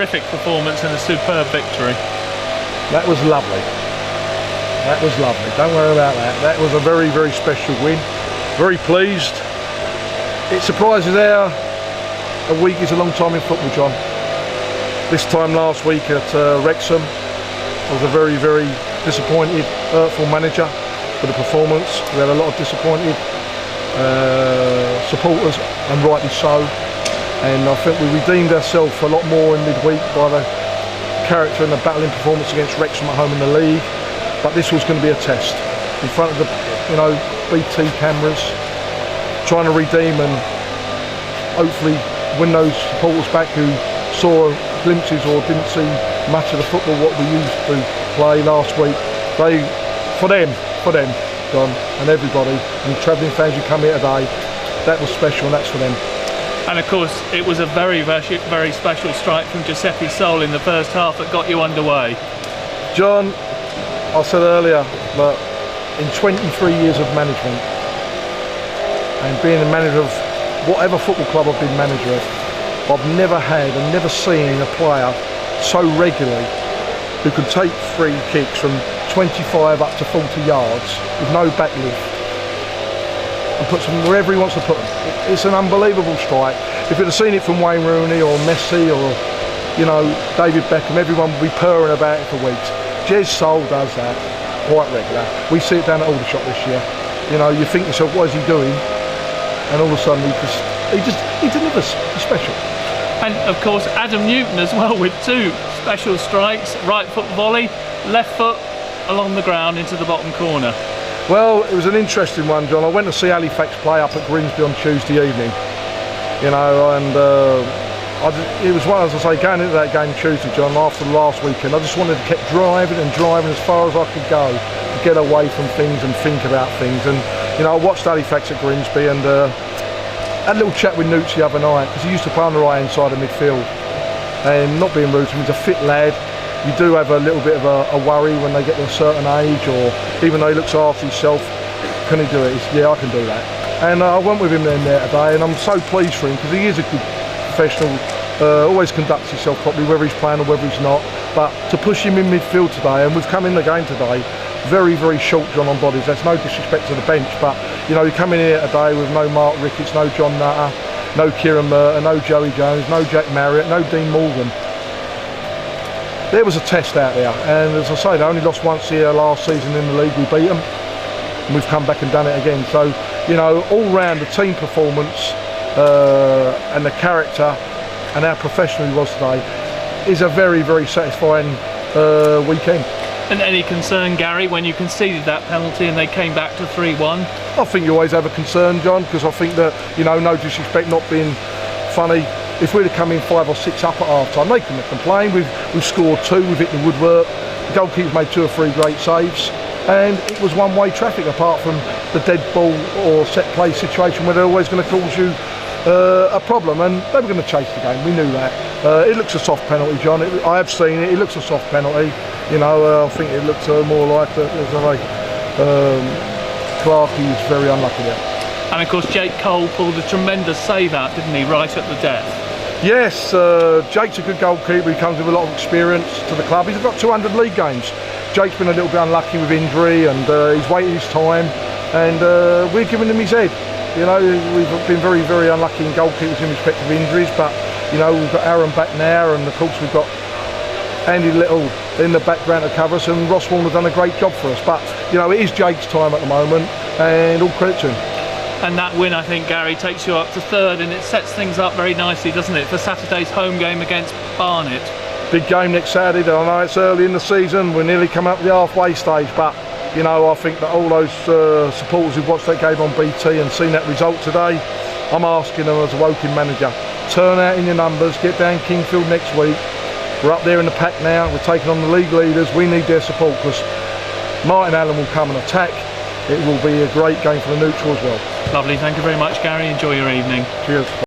terrific performance and a superb victory. That was lovely. That was lovely. Don't worry about that. That was a very, very special win. Very pleased. It surprises how a week is a long time in football, John. This time last week at Wrexham, I was a very, very disappointed, hurtful manager for the performance. We had a lot of disappointed supporters, and rightly so. And I think we redeemed ourselves a lot more in midweek by the character and the battling performance against Wrexham at home in the league. But this was going to be a test in front of the, BT cameras, trying to redeem and hopefully win those supporters back who saw glimpses or didn't see much of the football what we used to play last week. For them, John, and everybody, and the travelling fans who come here today, that was special, and that's for them. And of course, it was a very, very, very special strike from Giuseppe Sol in the first half that got you underway. John, I said earlier that in 23 years of management and being a manager of whatever football club I've been manager of, I've never had and never seen a player so regularly who can take free kicks from 25 up to 40 yards with no back lift and puts them wherever he wants to put them. It's an unbelievable strike. If you'd have seen it from Wayne Rooney or Messi or David Beckham, everyone would be purring about it for weeks. Jez Sol does that quite regular. We see it down at Aldershot this year. You think to yourself, what is he doing? And all of a sudden he delivers. He's special. And of course Adam Newton as well with two special strikes, right foot volley, left foot along the ground into the bottom corner. Well, it was an interesting one, John. I went to see Halifax play up at Grimsby on Tuesday evening, it was one, as I say, going into that game Tuesday, John, after the last weekend, I just wanted to keep driving as far as I could go to get away from things and think about things. And I watched Halifax at Grimsby and had a little chat with Newts the other night, because he used to play on the right hand side of midfield, and not being rude to him, he's a fit lad. You do have a little bit of a worry when they get to a certain age, or even though he looks after himself, can he do it? Yeah, I can do that. And I went with him there today, and I'm so pleased for him because he is a good professional, always conducts himself properly, whether he's playing or whether he's not. But to push him in midfield today, and we've come in the game today very, very short, John, on bodies. That's no disrespect to the bench, but you come in here today with no Mark Ricketts, no John Nutter, no Kieran Merton, no Joey Jones, no Jack Marriott, no Dean Morgan. There was a test out there, and as I say, they only lost once here last season in the league. We beat them, and we've come back and done it again. So, all round the team performance and the character and how professional he was today is a very, very satisfying weekend. And any concern, Gary, when you conceded that penalty and they came back to 3-1? I think you always have a concern, John, because I think that, no disrespect, not being funny, if we'd have come in 5 or 6 up at half time, they couldn't have complained. We've scored 2, we've hit the woodwork, the goalkeeper's made 2 or 3 great saves, and it was one-way traffic apart from the dead ball or set play situation where they're always going to cause you a problem, and they were going to chase the game. We knew that. It looks a soft penalty, John. I have seen it. It looks a soft penalty. I think it looked more like Clarkey is very unlucky there. And of course Jake Cole pulled a tremendous save out, didn't he, right at the death? Yes, Jake's a good goalkeeper. He comes with a lot of experience to the club. He's got 200 league games. Jake's been a little bit unlucky with injury, and he's waited his time, and we're giving him his head. We've been very, very unlucky in goalkeepers in respect of injuries, but we've got Aaron back now, and of course we've got Andy Little in the background to cover us, and Ross Warner done a great job for us. But it is Jake's time at the moment, and all credit to him. And that win, I think, Gary, takes you up to 3rd, and it sets things up very nicely, doesn't it, for Saturday's home game against Barnet? Big game next Saturday. I know it's early in the season, we're nearly come up to the halfway stage, but I think that all those supporters who've watched that game on BT and seen that result today, I'm asking them as a Woking manager, turn out in your numbers, get down Kingfield next week. We're up there in the pack now, we're taking on the league leaders, we need their support, because Martin Allen will come and attack. It will be a great game for the neutral as well. Lovely, thank you very much, Gary. Enjoy your evening. Cheers.